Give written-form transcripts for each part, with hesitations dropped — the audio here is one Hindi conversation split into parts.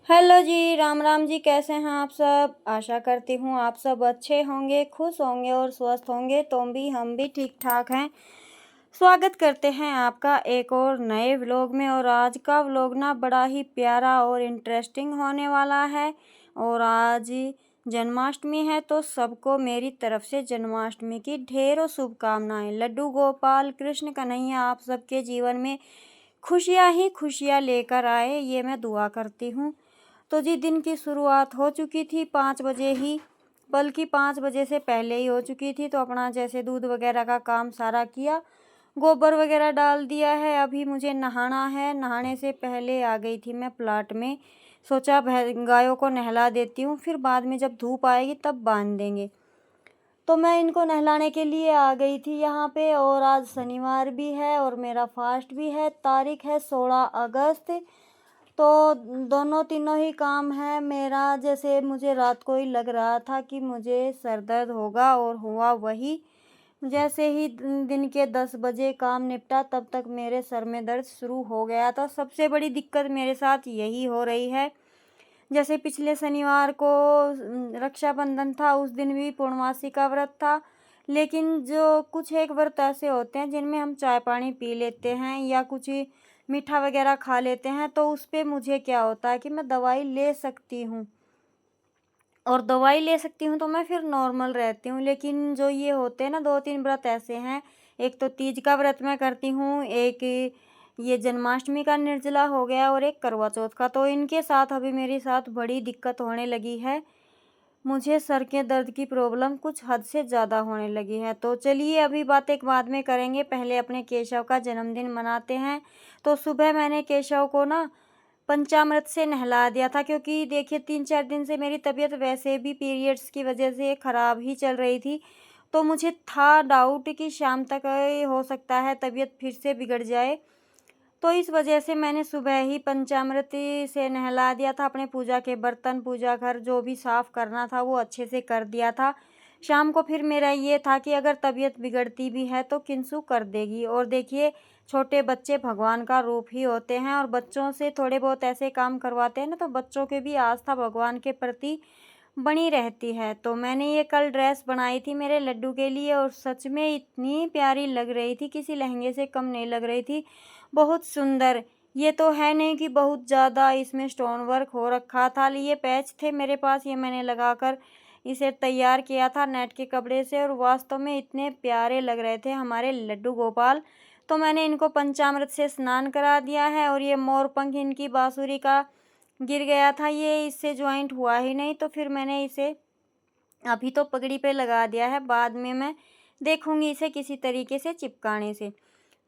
हेलो जी, राम राम जी। कैसे हैं आप सब? आशा करती हूँ आप सब अच्छे होंगे, खुश होंगे और स्वस्थ होंगे। तो भी हम भी ठीक ठाक हैं। स्वागत करते हैं आपका एक और नए व्लॉग में। और आज का व्लॉग ना बड़ा ही प्यारा और इंटरेस्टिंग होने वाला है। और आज जन्माष्टमी है, तो सबको मेरी तरफ से जन्माष्टमी की ढेरों शुभकामनाएं। लड्डू गोपाल कृष्ण कन्हैया आप सबके जीवन में खुशियाँ ही खुशियाँ लेकर आए, ये मैं दुआ करती हूँ। तो जी, दिन की शुरुआत हो चुकी थी 5 बजे ही, बल्कि 5 बजे से पहले ही हो चुकी थी। तो अपना जैसे दूध वगैरह का काम सारा किया, गोबर वगैरह डाल दिया है। अभी मुझे नहाना है। नहाने से पहले आ गई थी मैं प्लाट में। सोचा गायों को नहला देती हूँ, फिर बाद में जब धूप आएगी तब बांध देंगे। तो मैं इनको नहलाने के लिए आ गई थी यहाँ पे। और आज शनिवार भी है और मेरा फास्ट भी है। तारीख है 16 अगस्त। तो दोनों तीनों ही काम है मेरा। जैसे मुझे रात को ही लग रहा था कि मुझे सर दर्द होगा, और हुआ वही। जैसे ही दिन के 10 बजे काम निपटा, तब तक मेरे सर में दर्द शुरू हो गया था। सबसे बड़ी दिक्कत मेरे साथ यही हो रही है। जैसे पिछले शनिवार को रक्षाबंधन था, उस दिन भी पूर्णमासी का व्रत था। लेकिन जो कुछ एक व्रत ऐसे होते हैं जिनमें हम चाय पानी पी लेते हैं या कुछ मीठा वगैरह खा लेते हैं, तो उस पे मुझे क्या होता है कि मैं दवाई ले सकती हूँ। और दवाई ले सकती हूँ तो मैं फिर नॉर्मल रहती हूँ। लेकिन जो ये होते हैं ना, 2-3 व्रत ऐसे हैं। एक तो तीज का व्रत मैं करती हूँ, एक ये जन्माष्टमी का निर्जला हो गया, और एक करवा चौथ का। तो इनके साथ अभी मेरे साथ बड़ी दिक्कत होने लगी है। मुझे सर के दर्द की प्रॉब्लम कुछ हद से ज़्यादा होने लगी है। तो चलिए, अभी बातें बाद में करेंगे, पहले अपने केशव का जन्मदिन मनाते हैं। तो सुबह मैंने केशव को ना पंचामृत से नहला दिया था, क्योंकि देखिए 3-4 दिन से मेरी तबीयत वैसे भी पीरियड्स की वजह से ख़राब ही चल रही थी। तो मुझे था डाउट कि शाम तक हो सकता है तबीयत फिर से बिगड़ जाए। तो इस वजह से मैंने सुबह ही पंचामृत से नहला दिया था। अपने पूजा के बर्तन, पूजा घर जो भी साफ़ करना था वो अच्छे से कर दिया था। शाम को फिर मेरा ये था कि अगर तबीयत बिगड़ती भी है तो किंसु कर देगी। और देखिए, छोटे बच्चे भगवान का रूप ही होते हैं, और बच्चों से थोड़े बहुत ऐसे काम करवाते हैं ना, तो बच्चों के भी आस्था भगवान के प्रति बनी रहती है। तो मैंने ये कल ड्रेस बनाई थी मेरे लड्डू के लिए, और सच में इतनी प्यारी लग रही थी, किसी लहंगे से कम नहीं लग रही थी। बहुत सुंदर। ये तो है नहीं कि बहुत ज़्यादा इसमें स्टोन वर्क हो रखा था। ये पैच थे मेरे पास, ये मैंने लगाकर इसे तैयार किया था नेट के कपड़े से, और वास्तव में इतने प्यारे लग रहे थे हमारे लड्डू गोपाल। तो मैंने इनको पंचामृत से स्नान करा दिया है। और ये मोर पंख इनकी बांसुरी का गिर गया था, ये इससे जॉइंट हुआ ही नहीं, तो फिर मैंने इसे अभी तो पगड़ी पे लगा दिया है। बाद में मैं देखूंगी इसे किसी तरीके से चिपकाने से।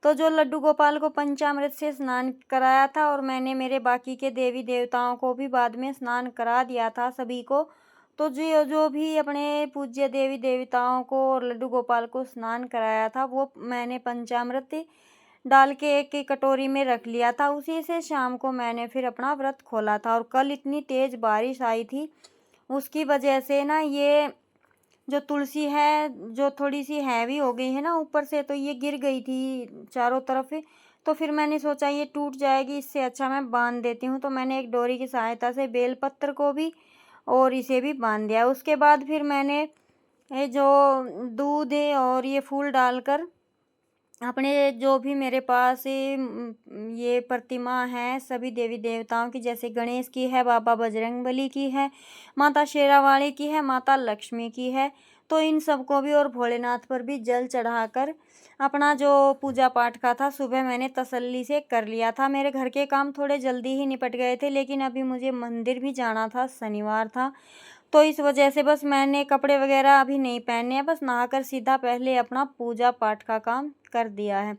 तो जो लड्डू गोपाल को पंचामृत से स्नान कराया था, और मैंने मेरे बाकी के देवी देवताओं को भी बाद में स्नान करा दिया था सभी को। तो जो जो भी अपने पूज्य देवी देवताओं को और लड्डू गोपाल को स्नान कराया था, वो मैंने पंचामृत डाल के एक एक कटोरी में रख लिया था। उसी से शाम को मैंने फिर अपना व्रत खोला था। और कल इतनी तेज़ बारिश आई थी, उसकी वजह से ना ये जो तुलसी है, जो थोड़ी सी हैवी हो गई है ना ऊपर से, तो ये गिर गई थी चारों तरफ। तो फिर मैंने सोचा ये टूट जाएगी, इससे अच्छा मैं बांध देती हूँ। तो मैंने एक डोरी की सहायता से बेलपत्र को भी और इसे भी बांध दिया। उसके बाद फिर मैंने ये जो दूध है और ये फूल डालकर अपने जो भी मेरे पास ये प्रतिमा है सभी देवी देवताओं की, जैसे गणेश की है, बाबा बजरंगबली की है, माता शेरावाली की है, माता लक्ष्मी की है। तो इन सबको भी और भोलेनाथ पर भी जल चढ़ाकर अपना जो पूजा पाठ का था सुबह मैंने तसल्ली से कर लिया था। मेरे घर के काम थोड़े जल्दी ही निपट गए थे, लेकिन अभी मुझे मंदिर भी जाना था, शनिवार था। तो इस वजह से बस मैंने कपड़े वगैरह अभी नहीं पहने हैं, बस नहाकर सीधा पहले अपना पूजा पाठ का काम कर दिया है।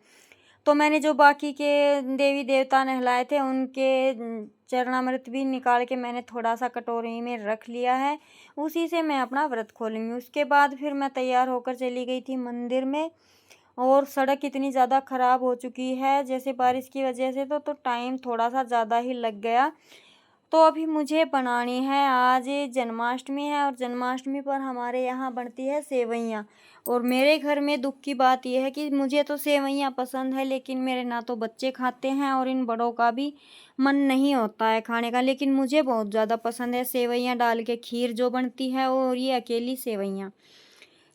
तो मैंने जो बाकी के देवी देवता नहलाए थे उनके चरणामृत भी निकाल के मैंने थोड़ा सा कटोरी में रख लिया है। उसी से मैं अपना व्रत खोलूँगी। उसके बाद फिर मैं तैयार होकर चली गई थी मंदिर में। और सड़क इतनी ज़्यादा ख़राब हो चुकी है जैसे बारिश की वजह से, तो टाइम थोड़ा सा ज़्यादा ही लग गया। तो अभी मुझे बनानी है, आज जन्माष्टमी है और जन्माष्टमी पर हमारे यहाँ बनती है सेवइयाँ। और मेरे घर में दुख की बात यह है कि मुझे तो सेवइयाँ पसंद है, लेकिन मेरे ना तो बच्चे खाते हैं और इन बड़ों का भी मन नहीं होता है खाने का। लेकिन मुझे बहुत ज़्यादा पसंद है सेवइयाँ डाल के खीर जो बनती है, और ये अकेली सेवइयाँ।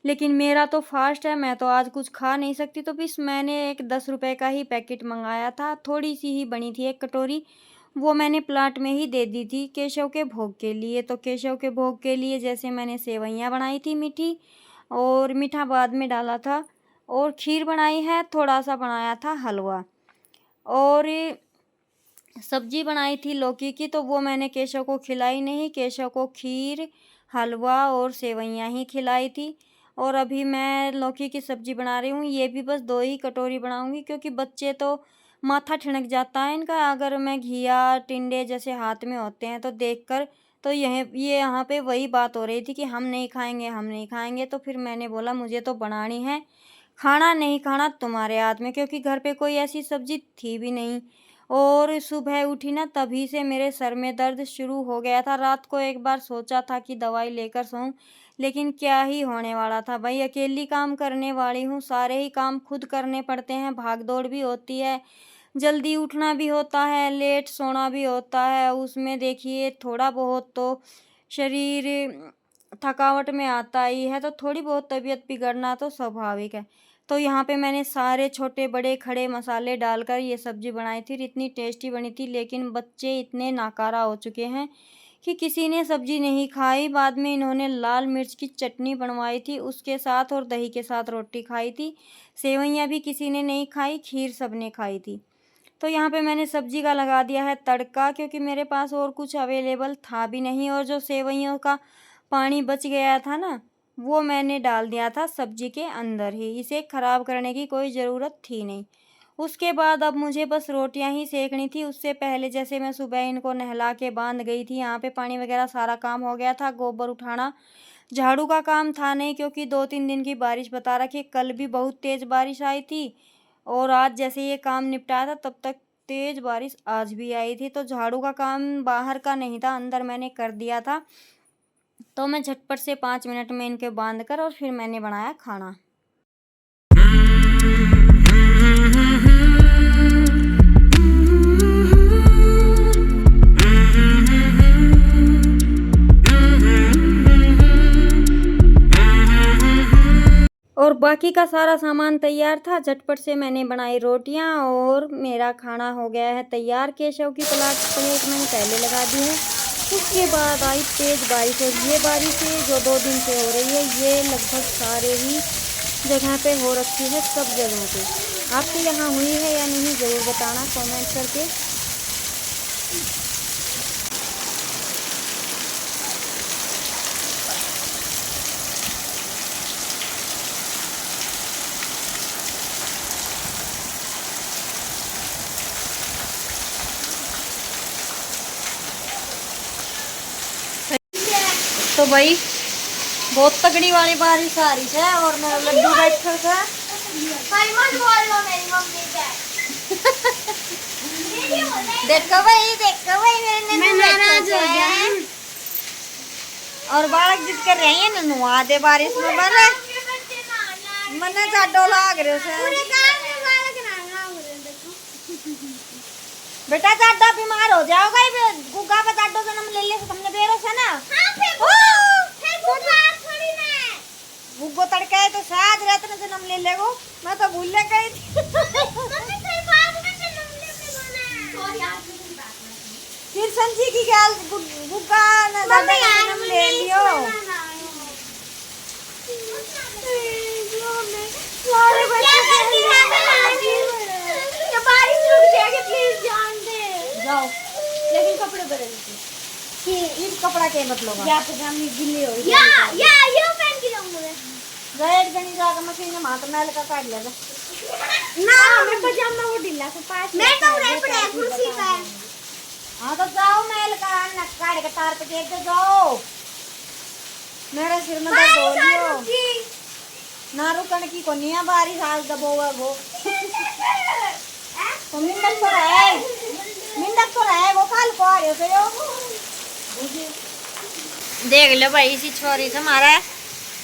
लेकिन मेरा तो फास्ट है, मैं तो आज कुछ खा नहीं सकती, तो फिर मैंने एक 10 रुपए का ही पैकेट मंगाया था, थोड़ी सी ही बनी थी एक कटोरी। वो मैंने प्लाट में ही दे दी थी केशव के भोग के लिए। तो केशव के भोग के लिए जैसे मैंने सेवइयाँ बनाई थी मीठी, और मीठा बाद में डाला था, और खीर बनाई है, थोड़ा सा बनाया था हलवा, और सब्जी बनाई थी लौकी की। तो वो मैंने केशव को खिलाई नहीं, केशव को खीर, हलवा और सेवइयाँ ही खिलाई थी। और अभी मैं लौकी की सब्जी बना रही हूँ, ये भी बस 2 ही कटोरी बनाऊँगी, क्योंकि बच्चे तो माथा ठिनक जाता है इनका अगर मैं घिया टिंडे जैसे हाथ में होते हैं तो देखकर। तो ये यहाँ पे वही बात हो रही थी कि हम नहीं खाएंगे, हम नहीं खाएंगे। तो फिर मैंने बोला मुझे तो बनानी है, खाना नहीं खाना तुम्हारे हाथ में, क्योंकि घर पे कोई ऐसी सब्जी थी भी नहीं। और सुबह उठी ना, तभी से मेरे सर में दर्द शुरू हो गया था। रात को एक बार सोचा था कि दवाई लेकर सोऊं, लेकिन क्या ही होने वाला था भाई, अकेली काम करने वाली हूँ, सारे ही काम खुद करने पड़ते हैं, भाग दौड़ भी होती है, जल्दी उठना भी होता है, लेट सोना भी होता है। उसमें देखिए थोड़ा बहुत तो शरीर थकावट में आता ही है, तो थोड़ी बहुत तबीयत बिगड़ना तो स्वाभाविक है। तो यहाँ पे मैंने सारे छोटे बड़े खड़े मसाले डालकर ये सब्ज़ी बनाई थी, इतनी टेस्टी बनी थी। लेकिन बच्चे इतने नाकारा हो चुके हैं कि किसी ने सब्ज़ी नहीं खाई। बाद में इन्होंने लाल मिर्च की चटनी बनवाई थी उसके साथ, और दही के साथ रोटी खाई थी। सेवइयाँ भी किसी ने नहीं खाई, खीर सबने खाई थी। तो यहाँ पे मैंने सब्ज़ी का लगा दिया है तड़का, क्योंकि मेरे पास और कुछ अवेलेबल था भी नहीं, और जो सेवइयों का पानी बच गया था ना, वो मैंने डाल दिया था सब्ज़ी के अंदर ही, इसे ख़राब करने की कोई ज़रूरत थी नहीं। उसके बाद अब मुझे बस रोटियां ही सेकनी थी। उससे पहले जैसे मैं सुबह इनको नहला के बांध गई थी, यहाँ पे पानी वगैरह सारा काम हो गया था, गोबर उठाना, झाड़ू का काम था नहीं, क्योंकि 2-3 दिन की बारिश बता रखी। कल भी बहुत तेज़ बारिश आई थी, और आज जैसे ये काम निपटाया था तब तक तेज़ बारिश आज भी आई थी। तो झाड़ू का काम बाहर का नहीं था, अंदर मैंने कर दिया था। तो मैं झटपट से 5 मिनट में इनके बांध कर और फिर मैंने बनाया खाना। और बाकी का सारा सामान तैयार था, झटपट से मैंने बनाई रोटियां और मेरा खाना हो गया है तैयार। केशव की प्लेट मैंने पहले लगा दी है। उसके बाद आई तेज़ बारिश, और ये बारिश जो 2 दिन से हो रही है, ये लगभग सारे ही जगह पे हो रखी है, सब जगहों पे। आपके यहाँ हुई है या नहीं ज़रूर बताना कमेंट करके। तो भाई बहुत तगड़ी वाली बारिश आ रही है, और मेरा लड्डू बैठा था। देखो भाई मैं नाराज हो गया। और बालक जिद कर रहे हैं ननुआ दे बारिश में, बने मने जाडो लाग रहे से। बेटा जाडा बीमार हो जाओगा, गुग्गा पे जाडो जन्म ले ले तुमने बेरो से ना। गुग्गो तड़का है तो शायद रात में जन्म ले लेगो, मैं तो भूल गई थी। फिर संजी की क्या गुग्गा ना दादा जन्म ले लियो। बारिश रुक जाएगी, प्लीज जान दे जाओ, लेकिन कपड़े बदल दीजिए। इस कपड़ा के मतलब या पजामी गिल्ली हो या ये पहन के जाऊंगा मैं। एक जनी जाकर मशीन में हाथ मैल का काट ले ना, मैं पजामा वो ढीला से पास मैं तो रे पड़े कुर्सी पे। हां तो जाओ मैल का न काट के तार पे देख जाओ, मेरे सिर में दर्द हो लियो ना। रुकन की कोनिया बारिश आज दबोगा वो। तो मिंडक तो रहे वो काल को आ रहे हो। देख लो भाई, इसी छोरी से हमारा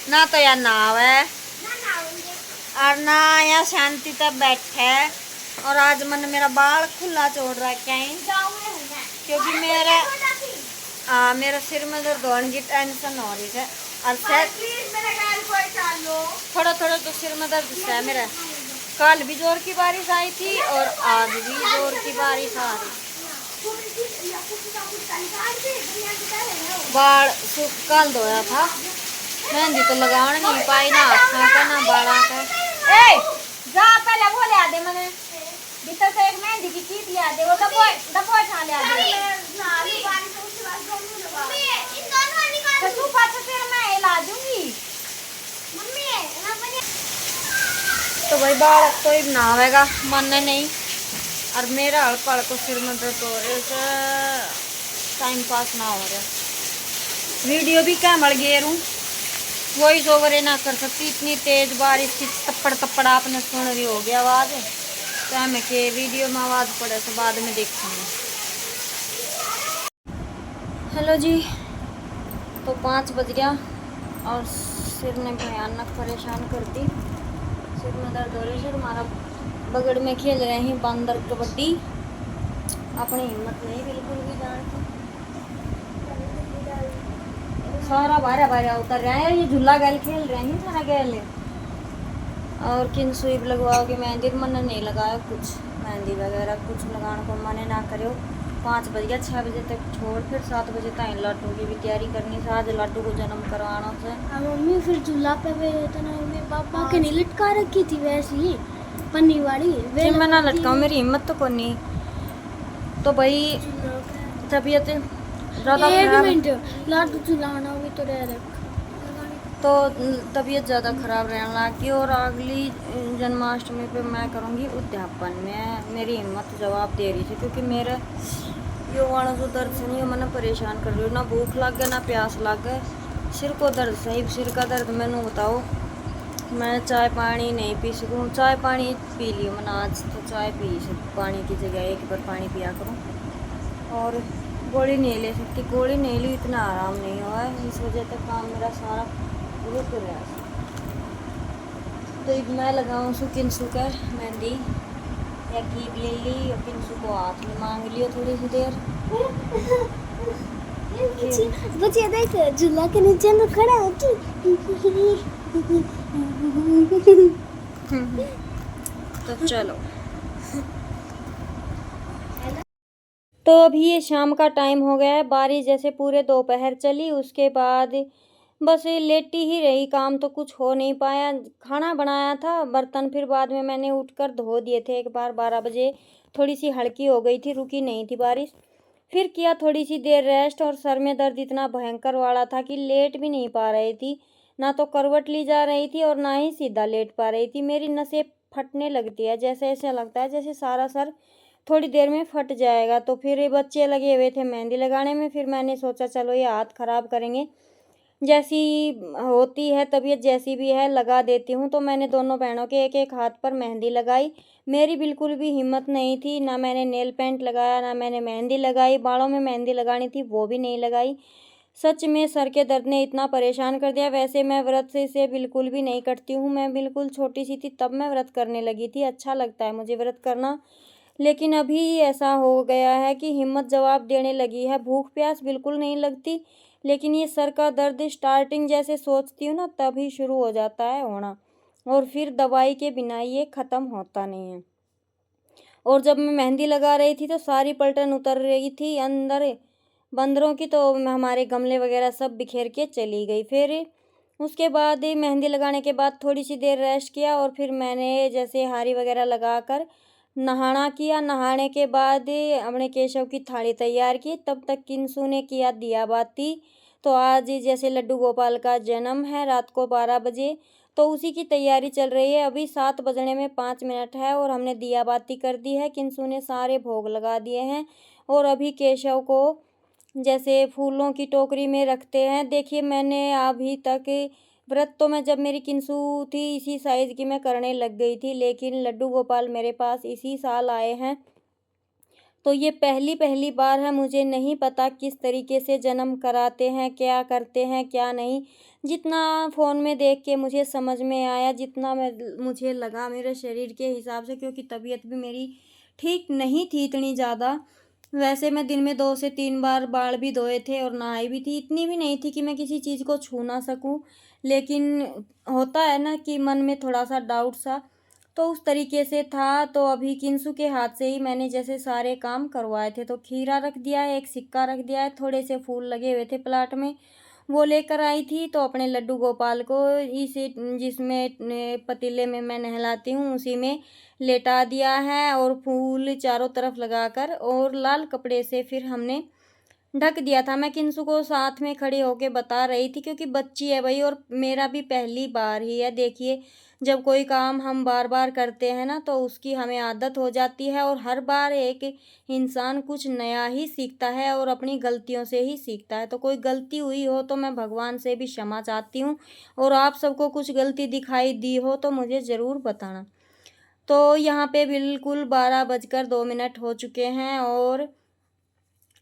ना तो यार नाव है और ना यहाँ शांति तक बैठे। और आज मन मेरा बाल खुला छोड़ रखा है क्योंकि मेरा सिर में दर्द होने की टेंशन हो रही है। और थोड़ा थोड़ा तो सिर में दर्द है मेरा। कल भी जोर की बारिश आई थी और आज भी जोर की बारिश आ रही। बाल कल धोया था, मेहंदी तो लगाने नहीं पाई ना हाथों का ना बाला का। ए जा पहले वो ले आ दे, मैंने भीतर से एक मेहंदी की चीज ले आ दे, वो डब्बा उठा ले आ दे। तो तू पास फिर मैं ला दूंगी। तो भाई बाल तो ही बनावेगा मन नहीं। और मेरा हल्का हल्का सिर में दर्द हो रहा है, टाइम पास ना हो रहा। वीडियो भी क्या मर गए रू, वॉइस ओवर ना कर सकती, इतनी तेज बारिश की तप्पड़ तप्पड़ आपने सुन रही होगी आवाज़। तो हमें के वीडियो में आवाज़ पड़े तो बाद में देखेंगे। हेलो जी, तो 5 बज गया और सिर ने भयानक परेशान कर दी। सिर में दर्द हो रही है। हमारा बगड़ में खेल रहे हैं बंदर कबड्डी, अपनी हिम्मत नहीं बिल्कुल भी जानती। सारा बारह बारह उतर रहे हैं, ये झूला गैल खेल रहे हैं सारा गैल। और किन स्वीप लगवाओगे मेहंदी, मन नहीं लगाया कुछ मेहंदी वगैरह कुछ लगाने को मन ना करो। 5 बज गया, 6 बजे तक छोड़, फिर 7 बजे तक लड्डू की भी तैयारी करनी से। आज लड्डू को जन्म करवाना से। मम्मी फिर झूला पे तो ना मम्मी पापा के नहीं लटका रखी थी वैसी पन्नी वाली, वे मैं ना लटकाऊं, मेरी हिम्मत तो कोनी। तो भाई तबीयत ज़्यादा लड्डू झुलाना भी तो तो तबीयत ज़्यादा ख़राब रहने लगी। और अगली जन्माष्टमी पे मैं करूँगी उद्यापन में। मेरी हिम्मत जवाब दे रही थी क्योंकि मेरा यो वाला जो दर्द से नहीं मैंने परेशान कर रही हूँ, ना भूख लग गया ना प्यास लग गए, सिर को दर्द सही सिर का दर्द। मैंने बताओ मैं चाय पानी नहीं पी सकूँ, चाय पानी पी लियो मैंने आज, तो चाय पी पानी की जगह एक बार पानी पिया करूँ। और गोली नहीं ले सकती, गोली नहीं ली इतना आराम नहीं हुआ है, इस वजह से काम मेरा सारा रुक रहा है। तो एक मैं लगाऊँ सु किन्सु कर मेहंदी या कीप ले ली और किन्सु को हाथ में मांग लियो थोड़ी सी देर। बच्चे देख झूला के नीचे में खड़ा होती। तो चलो, तो अभी ये शाम का टाइम हो गया है। बारिश जैसे पूरे दोपहर चली, उसके बाद बस ये लेटी ही रही, काम तो कुछ हो नहीं पाया। खाना बनाया था, बर्तन फिर बाद में मैंने उठकर धो दिए थे एक बार 12 बजे। थोड़ी सी हल्की हो गई थी, रुकी नहीं थी बारिश। फिर किया थोड़ी सी देर रेस्ट, और सर में दर्द इतना भयंकर वाला था कि लेट भी नहीं पा रही थी, ना तो करवट ली जा रही थी और ना ही सीधा लेट पा रही थी। मेरी नसें फटने लगती है, जैसे ऐसा लगता है जैसे सारा सर थोड़ी देर में फट जाएगा। तो फिर ये बच्चे लगे हुए थे मेहंदी लगाने में, फिर मैंने सोचा चलो ये हाथ ख़राब करेंगे, जैसी होती है तबीयत जैसी भी है लगा देती हूँ। तो मैंने दोनों बहनों के एक एक हाथ पर मेहंदी लगाई। मेरी बिल्कुल भी हिम्मत नहीं थी, ना मैंने नेल पेंट लगाया ना मैंने मेहंदी लगाई। बालों में मेहंदी लगानी थी वो भी नहीं लगाई। सच में सर के दर्द ने इतना परेशान कर दिया। वैसे मैं व्रत से बिल्कुल भी नहीं कटती हूँ, मैं बिल्कुल छोटी सी थी तब मैं व्रत करने लगी थी। अच्छा लगता है मुझे व्रत करना, लेकिन अभी ऐसा हो गया है कि हिम्मत जवाब देने लगी है। भूख प्यास बिल्कुल नहीं लगती, लेकिन ये सर का दर्द स्टार्टिंग जैसे सोचती हूँ ना तभी शुरू हो जाता है होना, और फिर दवाई के बिना ये ख़त्म होता नहीं है। और जब मैं मेहंदी लगा रही थी तो सारी पलटन उतर रही थी अंदर बंदरों की, तो हमारे गमले वगैरह सब बिखेर के चली गई। फिर उसके बाद मेहंदी लगाने के बाद थोड़ी सी देर रेस्ट किया और फिर मैंने जैसे हारी वगैरह लगा कर नहाना किया। नहाने के बाद हमने केशव की थाली तैयार की, तब तक किन्सू ने किया दिया बाती। तो आज जैसे लड्डू गोपाल का जन्म है रात को 12 बजे, तो उसी की तैयारी चल रही है। अभी 7 बजने में 5 मिनट है और हमने दिया बाती कर दी है। किन्सू ने सारे भोग लगा दिए हैं और अभी केशव को जैसे फूलों की टोकरी में रखते हैं। देखिए मैंने अभी तक व्रत तो मैं जब मेरी किन्सू थी इसी साइज़ की मैं करने लग गई थी, लेकिन लड्डू गोपाल मेरे पास इसी साल आए हैं तो ये पहली पहली बार है, मुझे नहीं पता किस तरीके से जन्म कराते हैं, क्या करते हैं क्या नहीं। जितना फ़ोन में देख के मुझे समझ में आया, जितना मुझे लगा मेरे शरीर के हिसाब से, क्योंकि तबीयत भी मेरी ठीक नहीं थी इतनी ज़्यादा। वैसे मैं दिन में 2 से 3 बार बाल भी धोए थे और नहाई भी थी, इतनी भी नहीं थी कि मैं किसी चीज़ को छू ना सकूँ। लेकिन होता है ना कि मन में थोड़ा-सा डाउट सा, तो उस तरीके से था। तो अभी किंसु के हाथ से ही मैंने जैसे सारे काम करवाए थे। तो खीरा रख दिया है, एक सिक्का रख दिया है, थोड़े से फूल लगे हुए थे प्लाट में, वो लेकर आई थी। तो अपने लड्डू गोपाल को इसी जिसमें पतीले में मैं नहलाती हूँ उसी में लेटा दिया है, और फूल चारों तरफ लगाकर और लाल कपड़े से फिर हमने ढक दिया था। मैं किंसु को साथ में खड़ी होके बता रही थी, क्योंकि बच्ची है भई, और मेरा भी पहली बार ही है। देखिए, जब कोई काम हम बार-बार करते हैं ना, तो उसकी हमें आदत हो जाती है, और हर बार एक इंसान कुछ नया ही सीखता है और अपनी गलतियों से ही सीखता है। तो कोई गलती हुई हो तो मैं भगवान से भी क्षमा चाहती हूँ, और आप सबको कुछ गलती दिखाई दी हो तो मुझे ज़रूर बताना। तो यहाँ पे बिल्कुल 12 बजकर 2 मिनट हो चुके हैं, और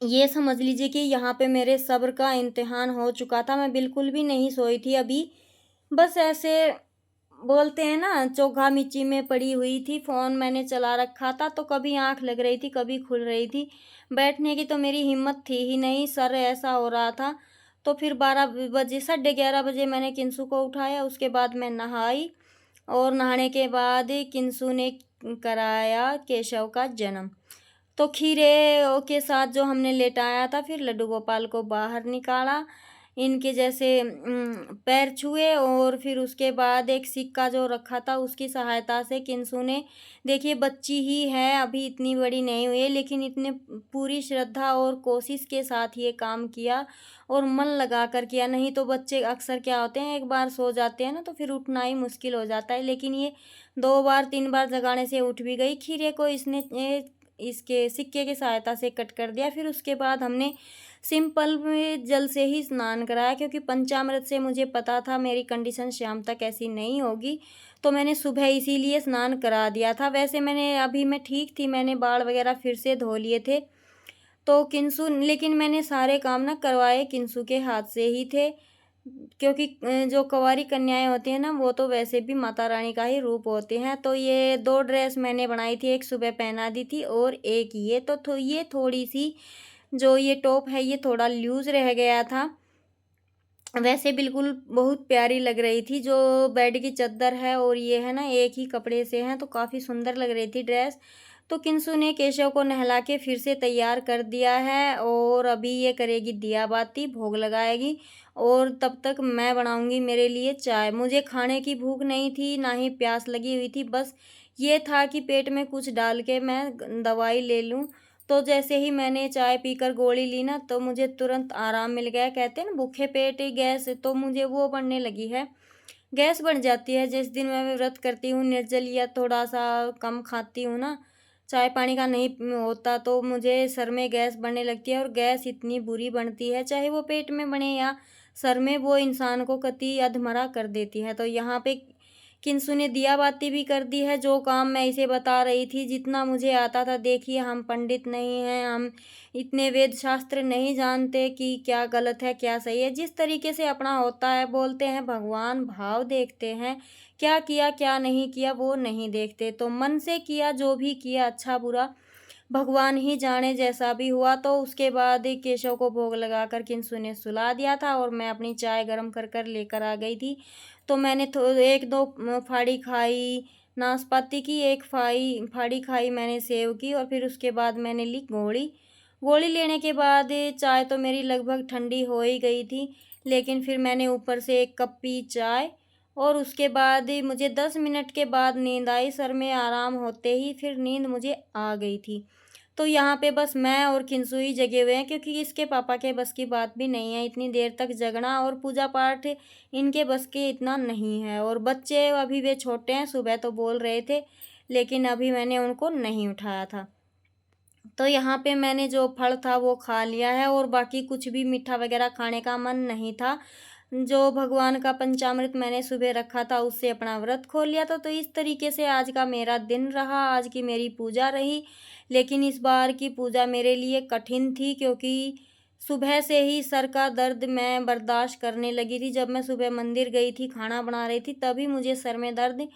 ये समझ लीजिए कि यहाँ पे मेरे सब्र का इम्तिहान हो चुका था। मैं बिल्कुल भी नहीं सोई थी अभी। बस ऐसे बोलते हैं ना, चोखा मिची में पड़ी हुई थी। फ़ोन मैंने चला रखा था, तो कभी आँख लग रही थी, कभी खुल रही थी। बैठने की तो मेरी हिम्मत थी ही नहीं, सर ऐसा हो रहा था। तो फिर 12 बजे, साढ़े 11 बजे मैंने किंसु को उठाया। उसके बाद मैं नहाई, और नहाने के बाद किंसु ने कराया केशव का जन्म। तो खीरे के साथ जो हमने लेटाया था, फिर लड्डू गोपाल को बाहर निकाला, इनके जैसे पैर छुए, और फिर उसके बाद एक सिक्का जो रखा था उसकी सहायता से किंसु ने, देखिए बच्ची ही है अभी, इतनी बड़ी नहीं हुई है, लेकिन इतने पूरी श्रद्धा और कोशिश के साथ ये काम किया, और मन लगा कर किया। नहीं तो बच्चे अक्सर क्या होते हैं, एक बार सो जाते हैं ना तो फिर उठना ही मुश्किल हो जाता है, लेकिन ये 2 बार 3 बार जगाने से उठ भी गई। खीरे को इसने इसके सिक्के की सहायता से कट कर दिया। फिर उसके बाद हमने सिंपल में जल से ही स्नान कराया, क्योंकि पंचामृत से मुझे पता था मेरी कंडीशन शाम तक ऐसी नहीं होगी, तो मैंने सुबह इसीलिए स्नान करा दिया था। वैसे अभी मैं ठीक थी, मैंने बाल वगैरह फिर से धो लिए थे। तो किंसु, लेकिन मैंने सारे काम ना करवाए किंसु के हाथ से ही थे, क्योंकि जो कुँवारी कन्याएँ होती हैं ना, वो तो वैसे भी माता रानी का ही रूप होते हैं। तो ये 2 ड्रेस मैंने बनाई थी, एक सुबह पहना दी थी, और एक ये तो ये थोड़ी-सी, जो ये टॉप है ये थोड़ा लूज़ रह गया था। वैसे बिल्कुल बहुत प्यारी लग रही थी, जो बेड की चद्दर है और ये है ना, एक ही कपड़े से हैं, तो काफ़ी सुंदर लग रही थी ड्रेस। तो किंसु ने केशव को नहला के फिर से तैयार कर दिया है, और अभी ये करेगी दिया बाती, भोग लगाएगी, और तब तक मैं बनाऊंगी मेरे लिए चाय। मुझे खाने की भूख नहीं थी, ना ही प्यास लगी हुई थी, बस ये था कि पेट में कुछ डाल के मैं दवाई ले लूँ। तो जैसे ही मैंने चाय पीकर गोली ली ना, तो मुझे तुरंत आराम मिल गया। कहते हैं ना, भूखे पेट ही गैस, तो मुझे वो बढ़ने लगी है। गैस बढ़ जाती है जिस दिन मैं व्रत करती हूँ, निर्जल या थोड़ा-सा कम खाती हूँ ना, चाय पानी का नहीं होता, तो मुझे सर में गैस बढ़ने लगती है, और गैस इतनी बुरी बनती है, चाहे वो पेट में बने या सर में, वो इंसान को कतई अधमरा कर देती है। तो यहाँ पे किंसु ने दिया बाती भी कर दी है, जो काम मैं इसे बता रही थी, जितना मुझे आता था। देखिए, हम पंडित नहीं हैं, हम इतने वेद शास्त्र नहीं जानते कि क्या गलत है क्या सही है। जिस तरीके से अपना होता है, बोलते हैं भगवान भाव देखते हैं, क्या किया क्या नहीं किया वो नहीं देखते। तो मन से किया, जो भी किया अच्छा बुरा भगवान ही जाने। जैसा भी हुआ, तो उसके बाद केशव को भोग लगाकर किंसु ने सुला दिया था, और मैं अपनी चाय गरम कर कर लेकर आ गई थी। तो मैंने 1-2 फाड़ी खाई नाशपाती की, एक फाड़ी खाई मैंने सेव की, और फिर उसके बाद मैंने ली गोली। गोली लेने के बाद चाय तो मेरी लगभग ठंडी हो ही गई थी, लेकिन फिर मैंने ऊपर से 1 कप पी चाय, और उसके बाद मुझे 10 मिनट के बाद नींद आई। सर में आराम होते ही फिर नींद मुझे आ गई थी। तो यहाँ पे बस मैं और किंसु ही जगे हुए हैं, क्योंकि इसके पापा के बस की बात भी नहीं है इतनी देर तक जगना, और पूजा पाठ इनके बस के इतना नहीं है। और बच्चे अभी वे छोटे हैं, सुबह तो बोल रहे थे, लेकिन अभी मैंने उनको नहीं उठाया था। तो यहाँ पे मैंने जो फल था वो खा लिया है, और बाकी कुछ भी मीठा वगैरह खाने का मन नहीं था। जो भगवान का पंचामृत मैंने सुबह रखा था उससे अपना व्रत खोल लिया था। तो इस तरीके से आज का मेरा दिन रहा, आज की मेरी पूजा रही। लेकिन इस बार की पूजा मेरे लिए कठिन थी, क्योंकि सुबह से ही सर का दर्द मैं बर्दाश्त करने लगी थी। जब मैं सुबह मंदिर गई थी, खाना बना रही थी, तभी मुझे सर में दर्द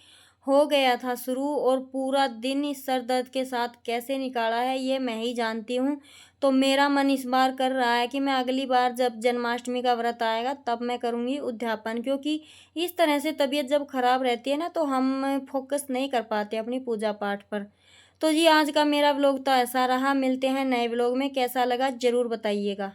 हो गया था शुरू, और पूरा दिन इस सर दर्द के साथ कैसे निकाला है ये मैं ही जानती हूँ। तो मेरा मन इस बार कर रहा है कि मैं अगली बार जब जन्माष्टमी का व्रत आएगा तब मैं करूँगी उद्यापन, क्योंकि इस तरह से तबीयत जब खराब रहती है ना तो हम फोकस नहीं कर पाते अपनी पूजा पाठ पर। तो जी आज का मेरा व्लॉग तो ऐसा रहा, मिलते हैं नए व्लॉग में, कैसा लगा ज़रूर बताइएगा।